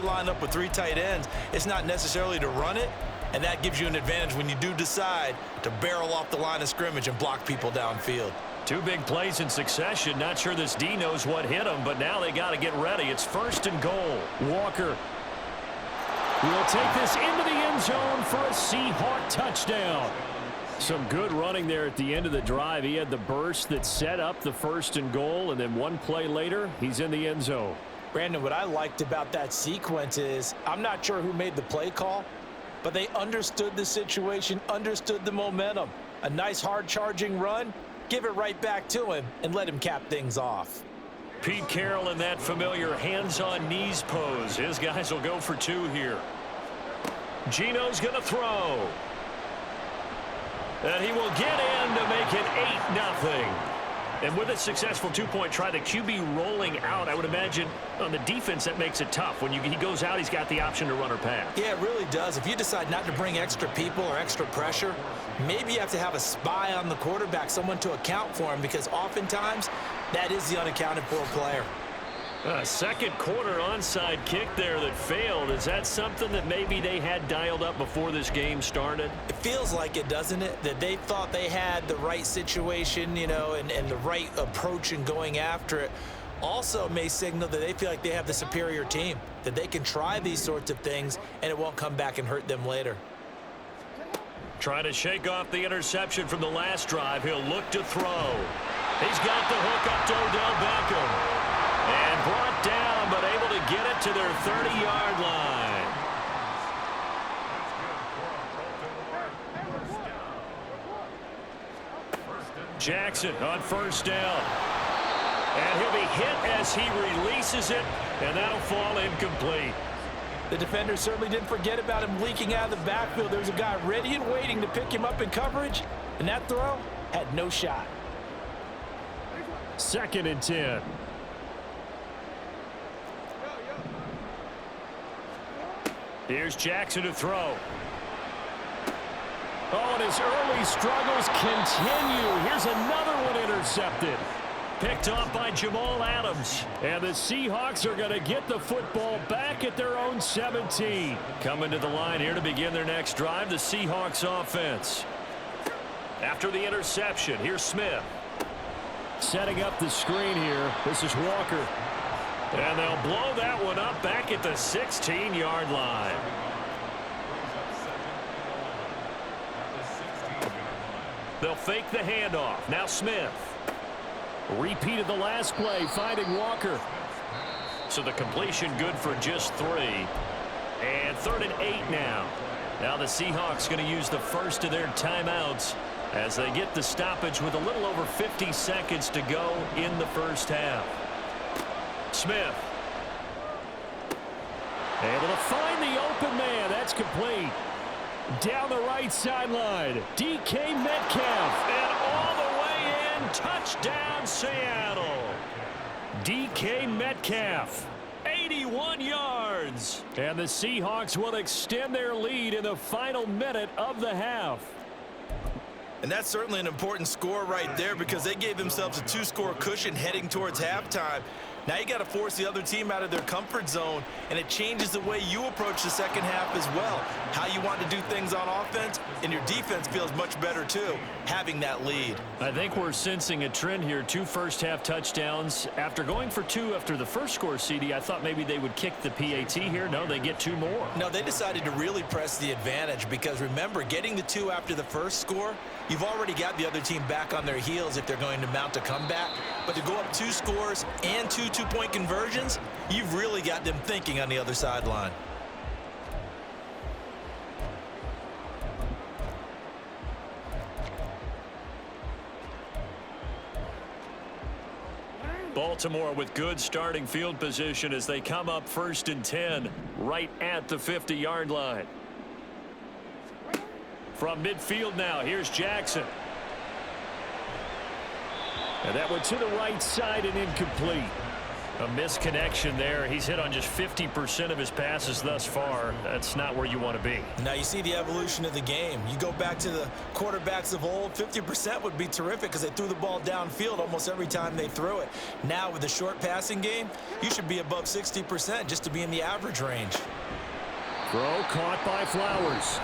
line up with 3 tight ends, it's not necessarily to run it, and that gives you an advantage when you do decide to barrel off the line of scrimmage and block people downfield. 2 big plays in succession. Not sure this D knows what hit him, but now they got to get ready. It's 1st and goal. Walker will take this into the end zone for a Seahawk touchdown. Some good running there at the end of the drive. He had the burst that set up the 1st and goal, and then 1 play later, he's in the end zone. Brandon, what I liked about that sequence is I'm not sure who made the play call, but they understood the situation, understood the momentum. A nice hard-charging run, give it right back to him, and let him cap things off. Pete Carroll in that familiar hands-on-knees pose. His guys will go for 2 here. Geno's going to throw. And he will get in to make it 8-0. And with a successful 2-point try, the QB rolling out, I would imagine on the defense that makes it tough. When he goes out, he's got the option to run or pass. Yeah, it really does. If you decide not to bring extra people or extra pressure, maybe you have to have a spy on the quarterback, someone to account for him, because oftentimes that is the unaccounted for player. Second quarter onside kick there that failed. Is that something that maybe they had dialed up before this game started? It feels like it, doesn't it? That they thought they had the right situation, you know, and the right approach in going after it. Also may signal that they feel like they have the superior team, that they can try these sorts of things and it won't come back and hurt them later. Trying to shake off the interception from the last drive. He'll look to throw. He's got the hook up to Odell Beckham. And brought down, but able to get it to their 30-yard line. Jackson on 1st down. And he'll be hit as he releases it, and that'll fall incomplete. The defender certainly didn't forget about him leaking out of the backfield. There's a guy ready and waiting to pick him up in coverage, and that throw had no shot. 2nd and 10. Here's Jackson to throw. Oh, and his early struggles continue. Here's another one intercepted. Picked off by Jamal Adams. And the Seahawks are going to get the football back at their own 17. Coming to the line here to begin their next drive, the Seahawks offense. After the interception, here's Smith. Setting up the screen here. This is Walker. And they'll blow that one up back at the 16-yard line. They'll fake the handoff. Now Smith. Repeated the last play, finding Walker. So the completion good for just 3. And 3rd and 8 now. Now the Seahawks going to use the first of their timeouts as they get the stoppage with a little over 50 seconds to go in the first half. Smith. Able to find the open man. That's complete. Down the right sideline. DK Metcalf. And all the way in. Touchdown, Seattle. DK Metcalf. 81 yards. And the Seahawks will extend their lead in the final minute of the half. And that's certainly an important score right there because they gave themselves a 2-score cushion heading towards halftime. Now you got to force the other team out of their comfort zone, and it changes the way you approach the second half as well. How you want to do things on offense, and your defense feels much better too, having that lead. I think we're sensing a trend here. 2 first-half touchdowns. After going for 2 after the first score, CD, I thought maybe they would kick the PAT here. No, they get 2 more. No, they decided to really press the advantage because, remember, getting the 2 after the first score, you've already got the other team back on their heels if they're going to mount a comeback. But to go up 2 scores and 2 two-point conversions, you've really got them thinking on the other sideline. Baltimore with good starting field position as they come up 1st and 10 right at the 50-yard line. From midfield now, here's Jackson. And that one to the right side and incomplete. A misconnection there. He's hit on just 50% of his passes thus far. That's not where you want to be. Now you see the evolution of the game. You go back to the quarterbacks of old, 50% would be terrific because they threw the ball downfield almost every time they threw it. Now with the short passing game, you should be above 60% just to be in the average range. Throw caught by Flowers.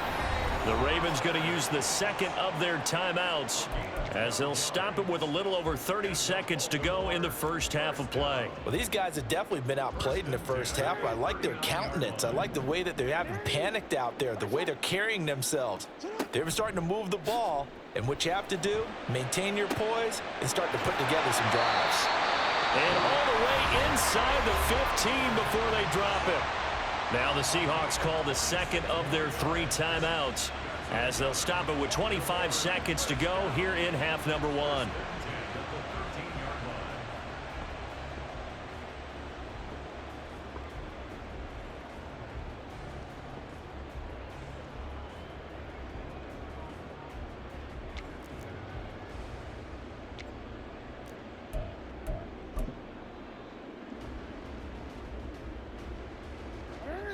The Ravens going to use the second of their timeouts as they'll stop it with a little over 30 seconds to go in the first half of play. Well, these guys have definitely been outplayed in the first half. I like their countenance. I like the way that they haven't panicked out there, the way they're carrying themselves. They're starting to move the ball, and what you have to do, maintain your poise and start to put together some drives. And all the way inside the 15 before they drop it. Now the Seahawks call the second of their 3 timeouts as they'll stop it with 25 seconds to go here in half number 1.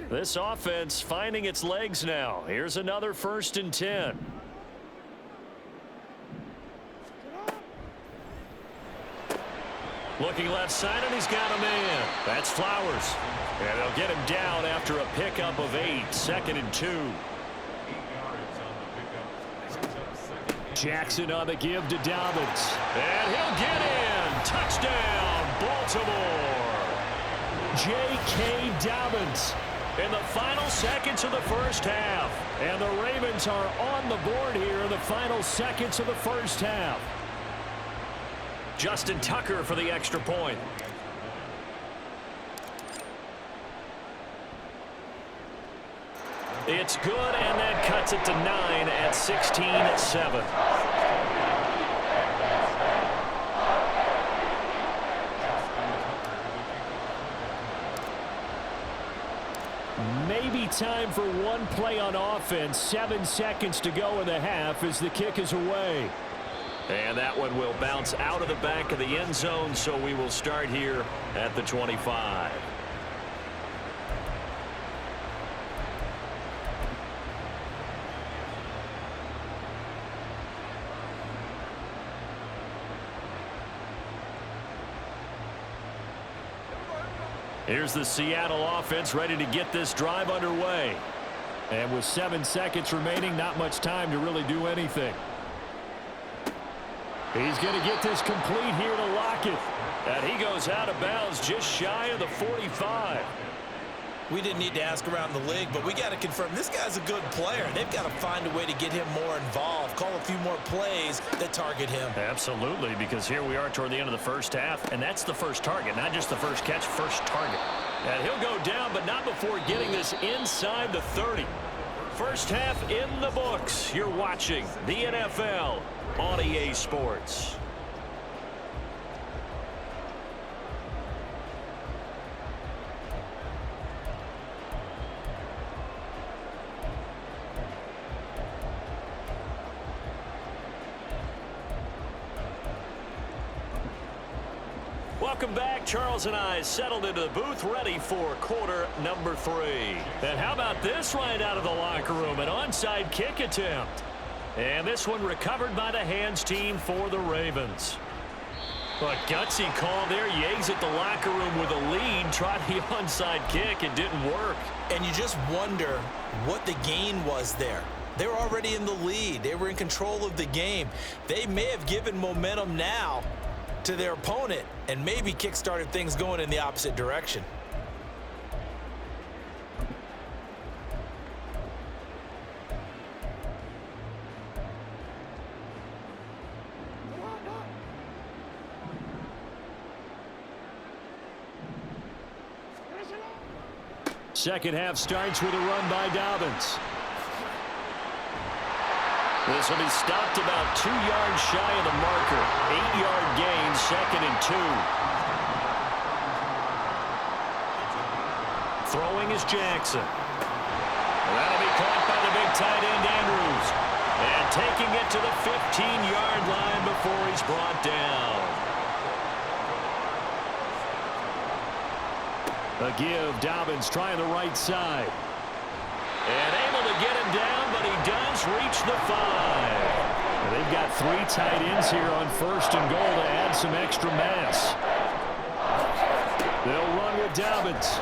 This offense finding its legs now. Here's another 1st and 10. Looking left side, and he's got a man. That's Flowers. And they'll get him down after a pickup of 8. 2nd and 2. Jackson on the give to Dobbins. And he'll get in. Touchdown, Baltimore. J.K. Dobbins in the final seconds of the first half. And the Ravens are on the board here in the final seconds of the first half. Justin Tucker for the extra point. It's good, and that cuts it to 9 at 16-7. Maybe time for one play on offense. 7 seconds to go in the half as the kick is away. And that one will bounce out of the back of the end zone, so we will start here at the 25. Here's the Seattle offense ready to get this drive underway. And with 7 seconds remaining, not much time to really do anything. He's going to get this complete here to lock it. And he goes out of bounds just shy of the 45. We didn't need to ask around the league, but we got to confirm this guy's a good player. They've got to find a way to get him more involved, call a few more plays that target him. Absolutely, because here we are toward the end of the first half, and that's the first target, not just the first catch, first target. And he'll go down, but not before getting this inside the 30. First half in the books. You're watching the NFL on EA Sports. Welcome back. Charles and I settled into the booth ready for quarter number 3. And how about this right out of the locker room? An onside kick attempt. And this one recovered by the hands team for the Ravens. A gutsy call there. You exit the locker room with a lead. Tried the onside kick. It didn't work. And you just wonder what the gain was there. They were already in the lead. They were in control of the game. They may have given momentum now to their opponent and maybe kick-started things going in the opposite direction. Second half starts with a run by Dobbins. This will be stopped about 2 yards shy of the marker. 8-yard gain, 2nd and 2. Throwing is Jackson. That'll be caught by the big tight end, Andrews. And taking it to the 15-yard line before he's brought down. A give. Dobbins trying the right side. And able to get him down, but he does reach the 5. They've got 3 tight ends here on 1st and goal to add some extra mass. They'll run with Dobbins.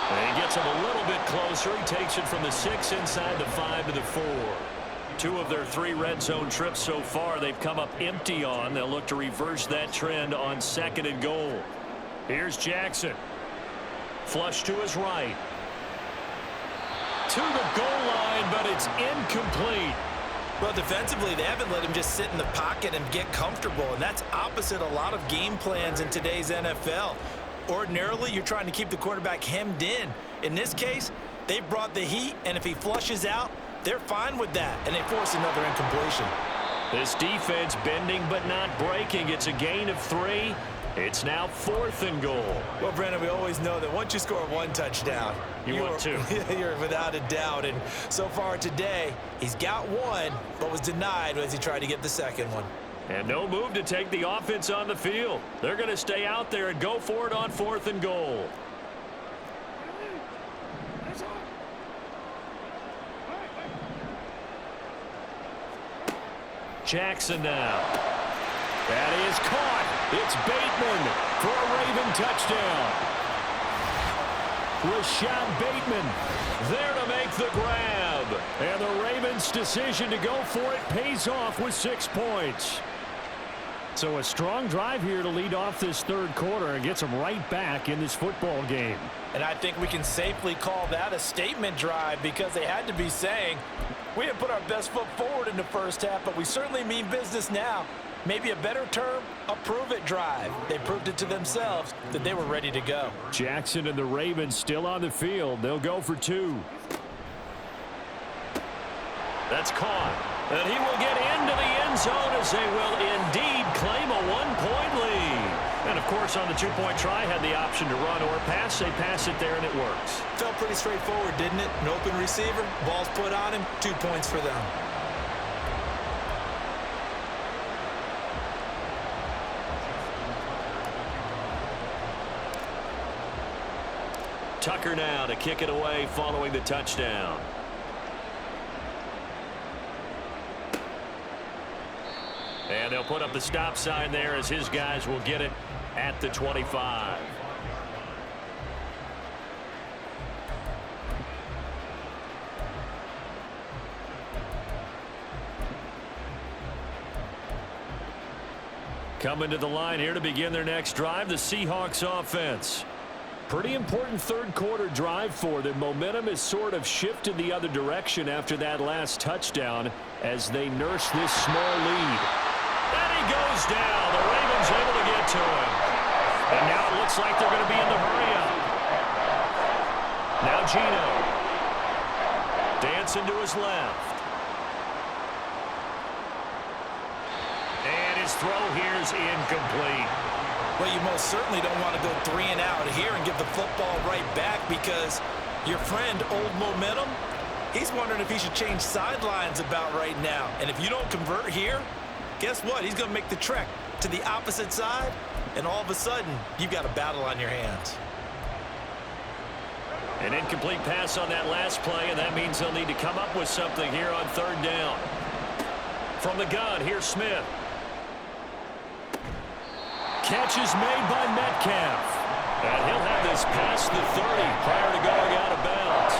And he gets him a little bit closer. He takes it from the 6 inside the 5 to the 4. 2 of their 3 red zone trips so far they've come up empty on. They'll look to reverse that trend on 2nd and goal. Here's Jackson. Flush to his right. To the goal line, but it's incomplete. Well, defensively, they haven't let him just sit in the pocket and get comfortable, and that's opposite a lot of game plans in today's NFL. Ordinarily, you're trying to keep the quarterback hemmed in. In this case, they brought the heat, and if he flushes out, they're fine with that, and they force another incompletion. This defense bending but not breaking. It's a gain of 3. It's now 4th and goal. Well, Brandon, we always know that once you score 1 touchdown, you're without a doubt. And so far today, he's got 1, but was denied as he tried to get the 2nd one. And no move to take the offense on the field. They're going to stay out there and go for it on 4th and goal. Jackson now. That is caught. It's Bateman for a Raven touchdown. Rashad Bateman there to make the grab. And the Ravens' decision to go for it pays off with 6 points. So a strong drive here to lead off this 3rd quarter and gets them right back in this football game. And I think we can safely call that a statement drive because they had to be saying, we didn't put our best foot forward in the 1st half, but we certainly mean business now. Maybe a better term, a prove-it drive. They proved it to themselves that they were ready to go. Jackson and the Ravens still on the field. They'll go for 2. That's caught. And he will get into the end zone as they will indeed claim a 1-point lead. And, of course, on the 2-point try, had the option to run or pass. They pass it there, and it works. Felt pretty straightforward, didn't it? An open receiver, ball's put on him, 2 points for them. Tucker now to kick it away following the touchdown. And they'll put up the stop sign there as his guys will get it at the 25. Coming to the line here to begin their next drive, the Seahawks offense. Pretty important 3rd quarter drive for them. Momentum has sort of shifted the other direction after that last touchdown as they nurse this small lead. And he goes down. The Ravens able to get to him. And now it looks like they're going to be in the hurry-up. Now Gino. Dancing to his left. And his throw here is incomplete. Well, you most certainly don't want to go 3 and out here and give the football right back because your friend, Old Momentum, he's wondering if he should change sidelines about right now. And if you don't convert here, guess what? He's going to make the trek to the opposite side, and all of a sudden, you've got a battle on your hands. An incomplete pass on that last play, and that means they'll need to come up with something here on 3rd down. From the gun, here's Smith. Catch is made by Metcalf. And he'll have this past the 30 prior to going out of bounds.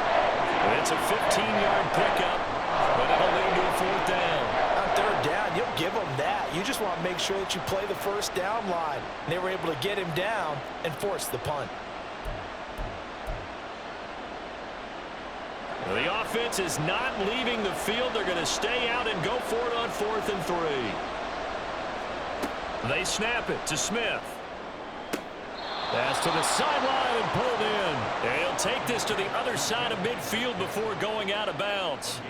It's a 15-yard pickup, but it'll lead to a 4th down. On 3rd down, you'll give them that. You just want to make sure that you play the 1st down line. And they were able to get him down and force the punt. Well, the offense is not leaving the field. They're going to stay out and go for it on 4th and 3. They snap it to Smith. Pass to the sideline and pulled in. And he'll take this to the other side of midfield before going out of bounds.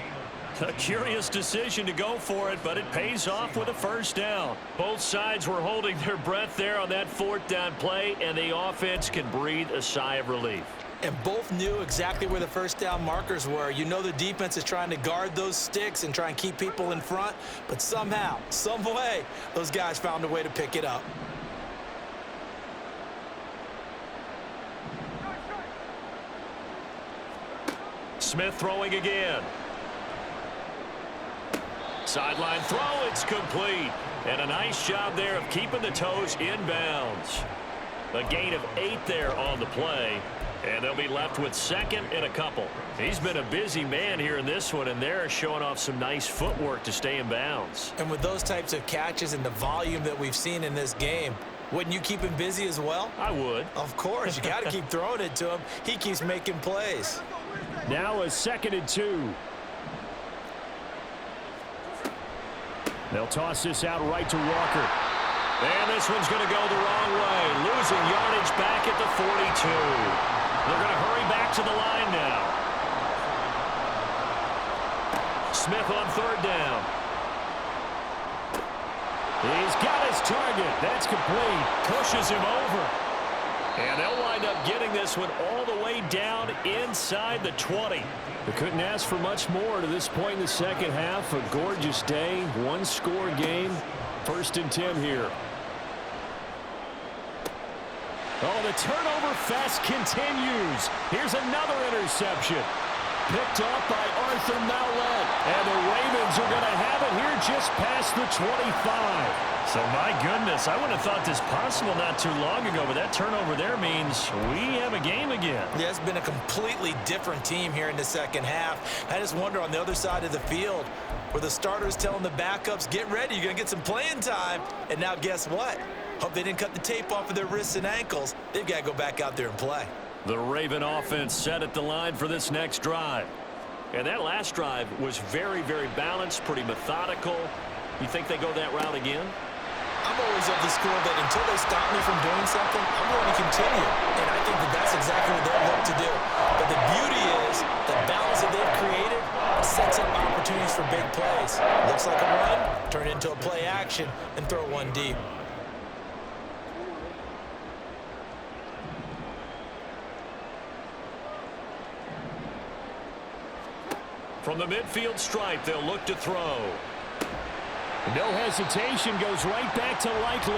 A curious decision to go for it, but it pays off with a 1st down. Both sides were holding their breath there on that 4th down play, and the offense can breathe a sigh of relief. And both knew exactly where the 1st down markers were. You know the defense is trying to guard those sticks and try and keep people in front, but somehow, some way, those guys found a way to pick it up. Smith throwing again. Sideline throw, it's complete. And a nice job there of keeping the toes in bounds. A gain of 8 there on the play. And they'll be left with second and a couple. He's been a busy man here in this one, and they're showing off some nice footwork to stay in bounds. And with those types of catches and the volume that we've seen in this game, wouldn't you keep him busy as well? I would. Of course. You got to keep throwing it to him. He keeps making plays. Now a 2nd and 2. They'll toss this out right to Walker. And this one's going to go the wrong way. Losing yardage back at the 42. They're going to hurry back to the line now. Smith on 3rd down. He's got his target. That's complete. Pushes him over. And they'll wind up getting this one all the way down inside the 20. They couldn't ask for much more to this point in the second half. A gorgeous day, one-score game. 1st and 10 here. Oh, the turnover fest continues. Here's another interception. Picked off by Arthur Mallett. And the Ravens are going to have it here just past the 25. So, my goodness, I wouldn't have thought this possible not too long ago, but that turnover there means we have a game again. Yeah, it's been a completely different team here in the second half. I just wonder on the other side of the field where the starters telling the backups, get ready, you're going to get some playing time. And now guess what? Hope they didn't cut the tape off of their wrists and ankles. They've got to go back out there and play. The Raven offense set at the line for this next drive. And that last drive was very, very balanced, pretty methodical. You think they go that route again? I'm always of the school that until they stop me from doing something, I'm going to continue. And I think that that's exactly what they'll look to do. But the beauty is the balance that they've created sets up opportunities for big plays. Looks like a run, turn into a play action, and throw one deep. From the midfield stripe, they'll look to throw. No hesitation, goes right back to Likely.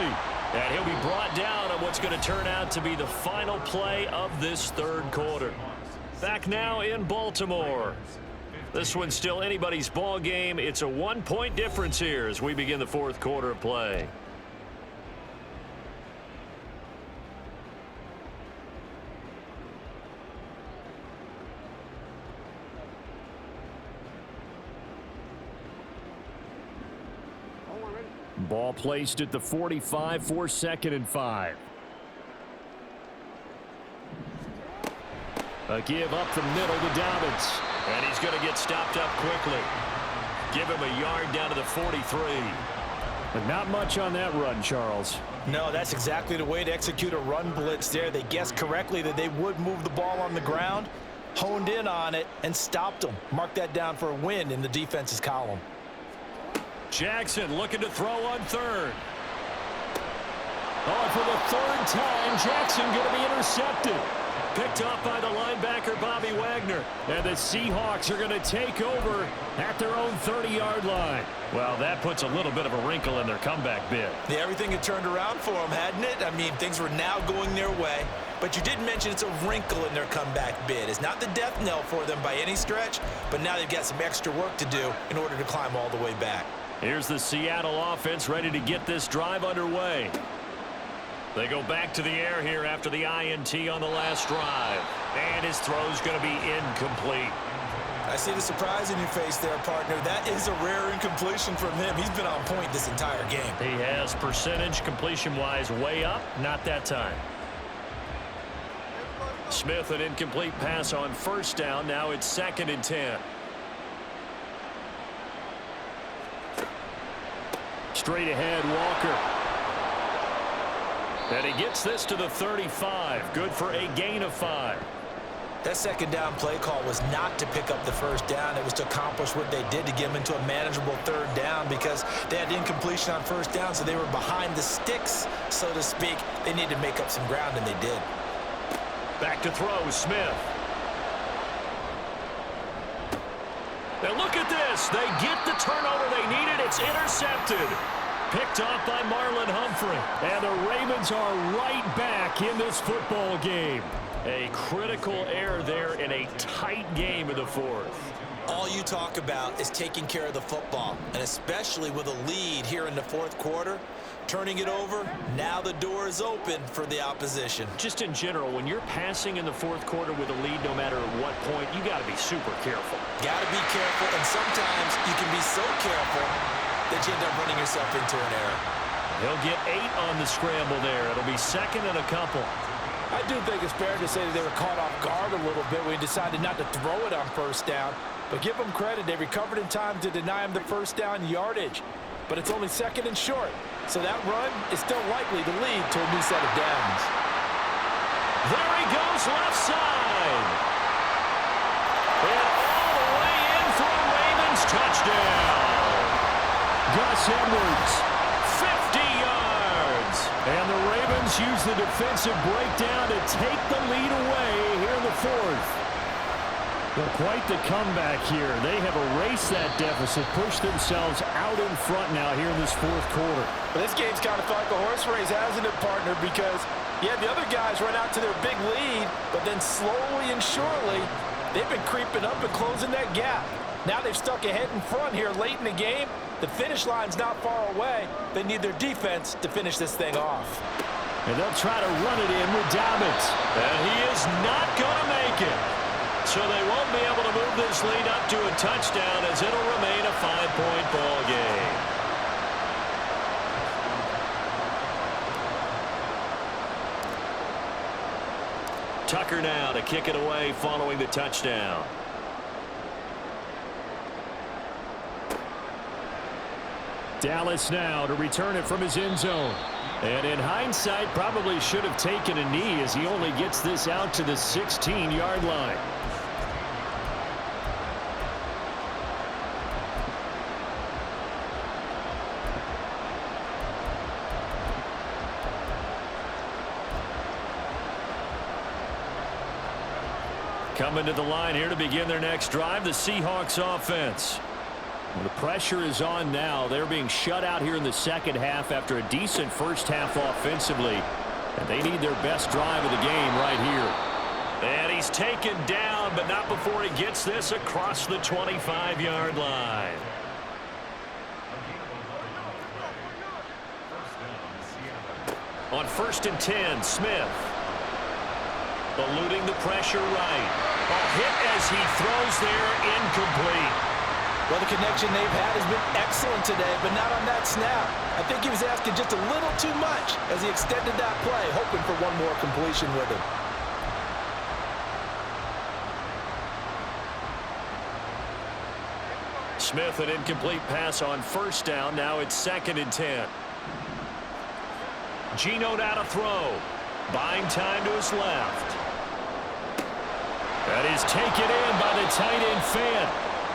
And he'll be brought down on what's going to turn out to be the final play of this 3rd quarter. Back now in Baltimore. This one's still anybody's ball game. It's a 1-point difference here as we begin the 4th quarter of play. Ball placed at the 45 for 2nd and 5. A give up the middle to Dobbins. And he's going to get stopped up quickly. Give him a yard down to the 43. But not much on that run, Charles. No, that's exactly the way to execute a run blitz there. They guessed correctly that they would move the ball on the ground, honed in on it, and stopped them. Mark that down for a win in the defense's column. Jackson looking to throw on 3rd. Oh, for the 3rd time, Jackson going to be intercepted. Picked off by the linebacker, Bobby Wagner. And the Seahawks are going to take over at their own 30-yard line. Well, that puts a little bit of a wrinkle in their comeback bid. Yeah, everything had turned around for them, hadn't it? I mean, things were now going their way. But you did mention it's a wrinkle in their comeback bid. It's not the death knell for them by any stretch, but now they've got some extra work to do in order to climb all the way back. Here's the Seattle offense ready to get this drive underway. They go back to the air here after the INT on the last drive. And his throw's going to be incomplete. I see the surprise in your face there, partner. That is a rare incompletion from him. He's been on point this entire game. He has percentage completion-wise way up. Not that time. Smith, an incomplete pass on 1st down. Now it's 2nd and 10. Straight ahead, Walker. And he gets this to the 35. Good for a gain of 5. That 2nd down play call was not to pick up the 1st down. It was to accomplish what they did to get them into a manageable 3rd down because they had incompletion on 1st down, so they were behind the sticks, so to speak. They needed to make up some ground, and they did. Back to throw, Smith. Now look at this. They get the turnover they needed. It's intercepted. Picked off by Marlon Humphrey. And the Ravens are right back in this football game. A critical error there in a tight game in the fourth. All you talk about is taking care of the football, and especially with a lead here in the fourth quarter. Turning it over, now the door is open for the opposition. Just in general, when you're passing in the fourth quarter with a lead, no matter at what point, you got to be super careful. Got to be careful, and sometimes you can be so careful that you end up running yourself into an error. He'll get 8 on the scramble there. It'll be second and a couple. I do think it's fair to say that they were caught off guard a little bit when he decided not to throw it on first down. But give them credit, they recovered in time to deny him the first down yardage. But it's only second and short, so that run is still likely to lead to a new set of downs. There he goes, left side. And all the way in for a Ravens touchdown. Gus Edwards, 50 yards. And the Ravens use the defensive breakdown to take the lead away here in the fourth. Well, quite the comeback here. They have erased that deficit, pushed themselves out in front now here in this fourth quarter. Well, this game's kind of felt like a horse race, hasn't it, partner? Because, yeah, the other guys run out to their big lead, but then slowly and surely, they've been creeping up and closing that gap. Now they've stuck ahead in front here late in the game. The finish line's not far away. They need their defense to finish this thing off. And they'll try to run it in with Dobbins. And he is not going to make it. So they won't be able to move this lead up to a touchdown as it'll remain a 5-point ball game. Tucker now to kick it away following the touchdown. Dallas now to return it from his end zone. And in hindsight, probably should have taken a knee as he only gets this out to the 16-yard line. Coming to the line here to begin their next drive, the Seahawks offense. Well, the pressure is on now. They're being shut out here in the second half after a decent first half offensively. And they need their best drive of the game right here. And he's taken down, but not before he gets this across the 25-yard line. On 1st and 10, Smith. Eluding the pressure right. A hit as he throws there, incomplete. Well, the connection they've had has been excellent today, but not on that snap. I think he was asking just a little too much as he extended that play, hoping for one more completion with him. Smith, an incomplete pass on first down. Now it's 2nd and 10. Geno now to throw. Buying time to his left. That is taken in by the tight end Fant.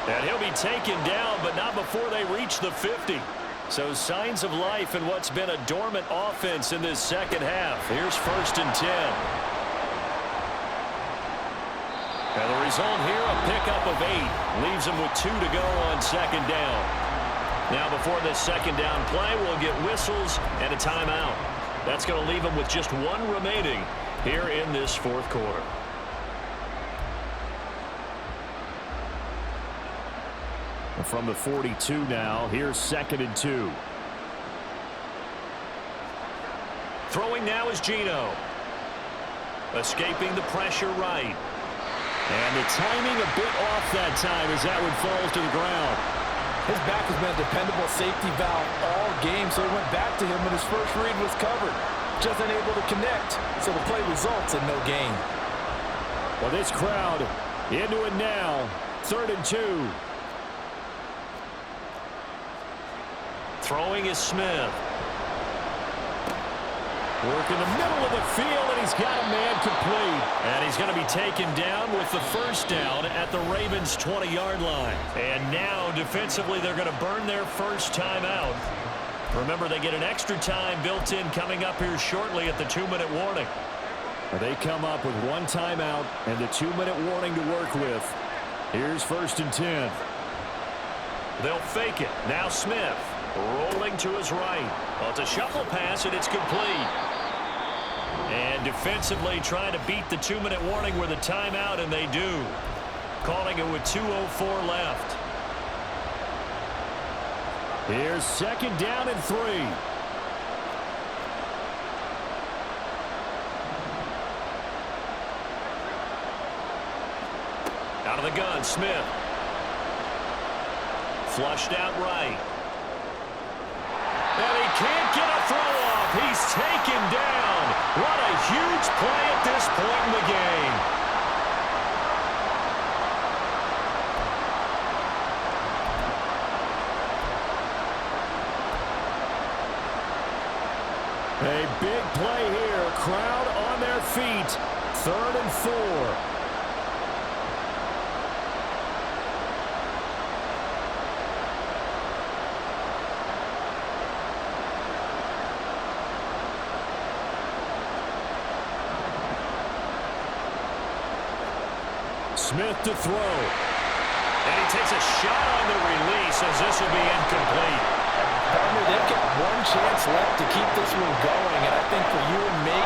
And he'll be taken down, but not before they reach the 50. So signs of life in what's been a dormant offense in this second half. Here's 1st and 10. And the result here, a pickup of 8. Leaves them with 2 to go on 2nd down. Now before this 2nd down play, we'll get whistles and a timeout. That's going to leave them with just 1 remaining here in this fourth quarter. From the 42 now, here's 2nd and 2. Throwing now is Geno. Escaping the pressure right. And the timing a bit off that time as that one falls to the ground. His back has been a dependable safety valve all game, so he went back to him when his first read was covered. Just unable to connect, so the play results in no gain. Well, this crowd into it now. 3rd and 2. Throwing is Smith. Work in the middle of the field, and he's got a man complete. And he's going to be taken down with the first down at the Ravens' 20-yard line. And now, defensively, they're going to burn their first timeout. Remember, they get an extra time built in coming up here shortly at the 2-minute warning. They come up with 1 timeout and the 2-minute warning to work with. Here's 1st and 10. They'll fake it. Now Smith. Rolling to his right. Well, it's a shuffle pass, and it's complete. And defensively trying to beat the 2-minute warning with a timeout, and they do. Calling it with 2:04 left. Here's 2nd down and 3. Out of the gun, Smith. Flushed out right. And he can't get a throw off. He's taken down. What a huge play at this point in the game. A big play here. Crowd on their feet. 3rd and 4. Smith to throw. And he takes a shot on the release as this will be incomplete. They've got one chance left to keep this one going, and I think for you and me,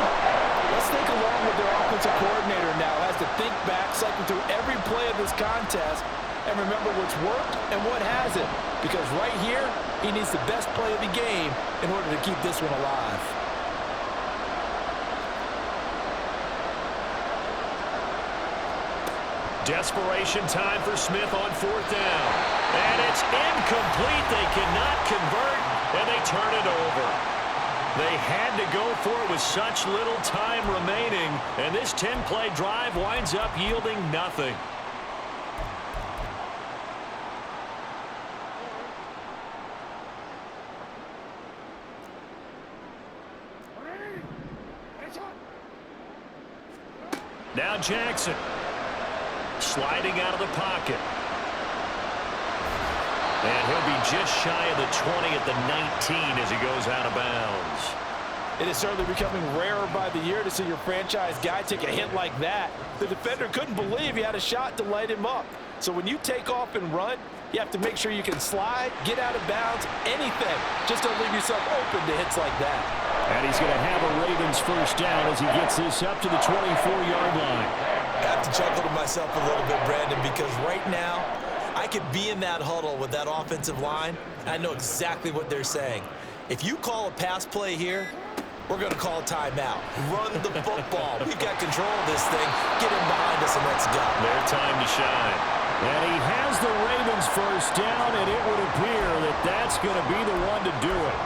let's think along with their offensive coordinator now as to think back, cycle through every play of this contest, and remember what's worked and what hasn't. Because right here, he needs the best play of the game in order to keep this one alive. Desperation time for Smith on 4th down. And it's incomplete. They cannot convert, and they turn it over. They had to go for it with such little time remaining, and this 10-play drive winds up yielding nothing. Now Jackson. Sliding out of the pocket. And he'll be just shy of the 20 at the 19 as he goes out of bounds. It is certainly becoming rarer by the year to see your franchise guy take a hit like that. The defender couldn't believe he had a shot to light him up. So when you take off and run, you have to make sure you can slide, get out of bounds, anything. Just don't leave yourself open to hits like that. And he's going to have a Ravens 1st down as he gets this up to the 24-yard line. I have to chuckle to myself a little bit, Brandon, because right now I could be in that huddle with that offensive line. I know exactly what they're saying. If you call a pass play here, we're going to call a timeout. Run the football. We've got control of this thing. Get in behind us and let's go. Their time to shine. And he has the Ravens 1st down, and it would appear that that's going to be the one to do it.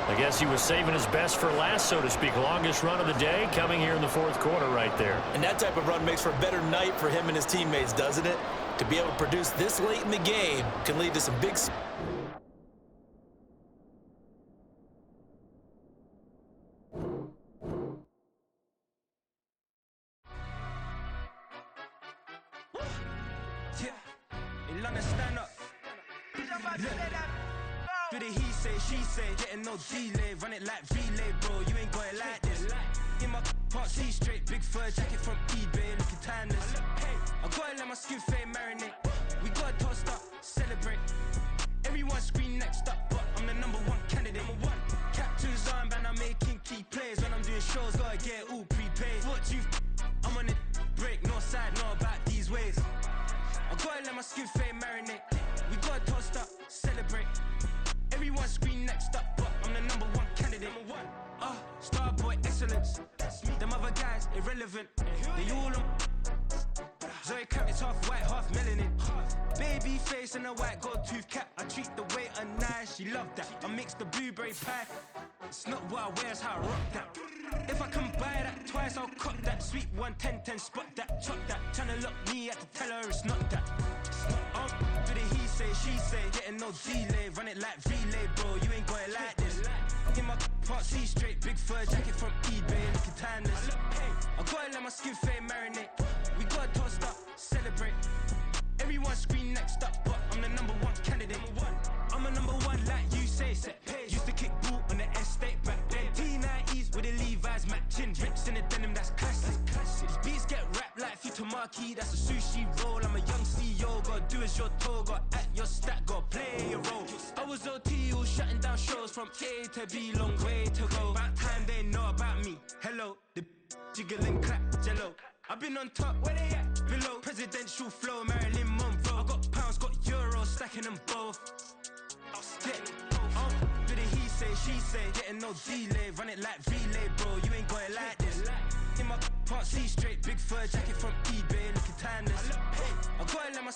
I guess he was saving his best for last, so to speak. Longest run of the day coming here in the 4th quarter right there. And that type of run makes for a better night for him and his teammates, doesn't it? To be able to produce this late in the game can lead to some big... Do the he say, she say, getting no delay, run it like relay, bro, you ain't got it like this. In my can't see straight, big fur jacket from eBay, looking timeless. I gotta let my skin fade marinate, we gotta toast up, celebrate. Everyone scream next up, but I'm the #1 candidate. Captain's armband, I'm making key plays. When I'm doing shows, gotta get all prepaid. What you I'm on it, break, no side, know about these ways. I gotta let my skin fade marinate, we gotta toast up, celebrate. Everyone scream next up, but I'm the #1 candidate. Starboy excellence. Them other guys irrelevant. They all on. Zoe Kravitz half white, half melanin. Baby face and a white gold tooth cap. I treat the waiter nice, she love that. I mix the blueberry pie. It's not what I wear, it's how I rock that. If I can buy that twice, I'll cut that. Sweet 110, spot that, chop that. Tryna lock me at the teller, it's not that. Do the he say, she say, getting no delay, run it like relay, bro, you ain't got it like this. In my can't see straight, big fur jacket from eBay, looking timeless. I gotta let my skin fade marinate, we gotta toast up, celebrate. Everyone scream next up, but I'm the #1 candidate. I'm a #1 like you say, set pace. Used to kick ball on the estate back then. T90s with the Levi's matching, rips in the denim, that's classic. These beats get wrapped like Futamaki, that's a sushi roll. I'm a young CEO, gotta do as you're told, got at your stat, got play your role. I was OT, all shutting down shows from A to B, long way to go. About time they know about me. Hello, the jiggle and clap, jello. I've been on top, where they at? Below. Presidential flow, Marilyn Monroe. I got pounds, got euros, stacking them both. Bit of he say, she say, getting no delay. Run it like relay, bro, you ain't got it like this. In my can't see straight, big fur jacket from eBay, looking timeless. I gotta let my